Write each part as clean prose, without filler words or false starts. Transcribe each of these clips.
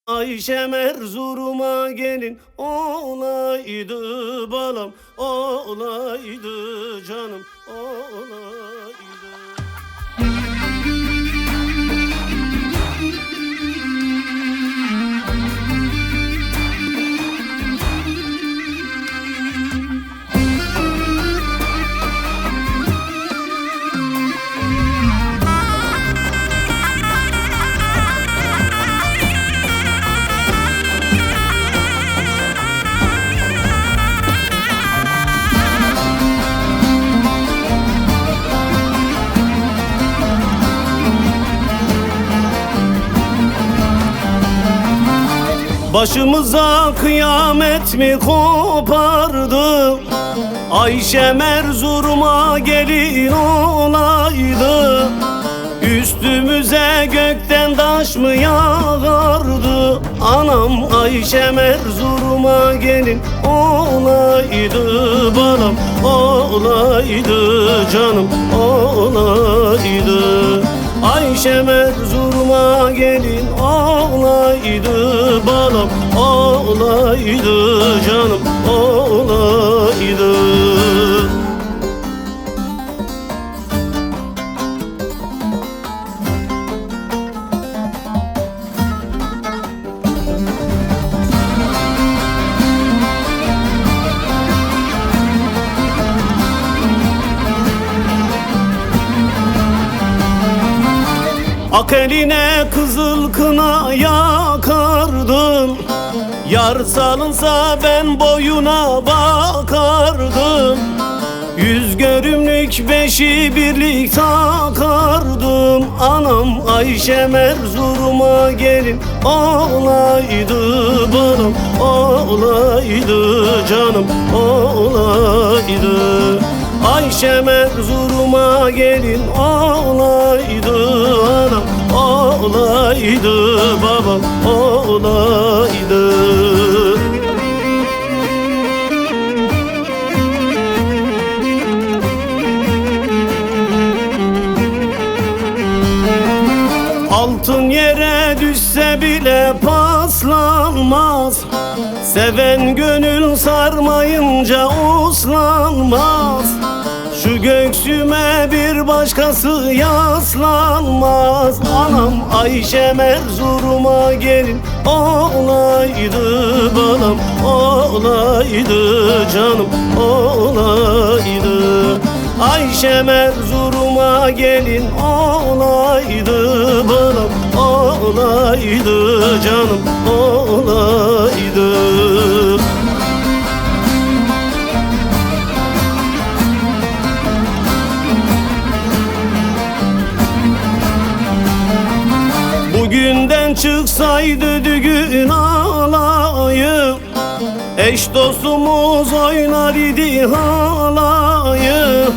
Ayşem Erzurum'a gelin olaydı balam, olaydı canım, olaydı. Başımıza kıyamet mi kopardı? Ayşem Erzurum'a gelin olaydı. Üstümüze gökten taş mı yağardı? Anam Ayşem Erzurum'a gelin olaydı balam, olaydı canım, olaydı. Ayşem Erzurum'a gelin olaydı balam, olaydı canım, olaydı. Ak eline kızıl kına yakardım, yar salınsa ben boyuna bakardım. Yüz görümlük beşi birlik takardım. Anam Ayşem Erzurum'a gelin olaydı balam, olaydı canım, olaydı. Ayşem Erzurum'a gelin olaydı anam, olaydı babam, olaydı. Altın yere düşse bile paslanmaz, seven gönül sarmayınca uslanmaz. Şu göksüme bir başkası yaslanmaz. Anam Ayşem Erzurum'a gelin olaydı balam, olaydı canım, olaydı. Ayşem Erzurum'a gelin olaydı balam, olaydı canım, olaydı. Bugünden çıksaydı düğün alayı, eş dostumuz oynar idi halayı.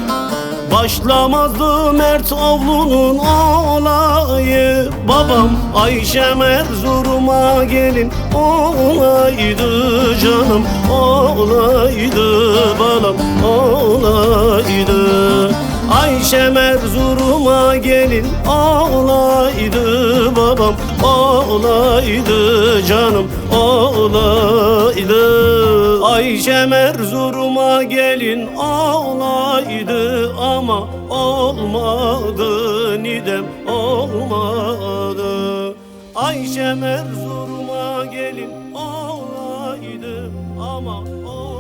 Başlamazdı Mert oğlunun olayı. Babam Ayşem Erzurum'a gelin olaydı canım, olaydı balam, olaydı. Ayşem Erzurum'a gelin olaydı babam, olaydı canım, olaydı. Ayşem Erzurum'a gelin olaydı ama olmadı nidem, olmadı. Ayşem Erzurum'a gelin olaydı ama olmadı.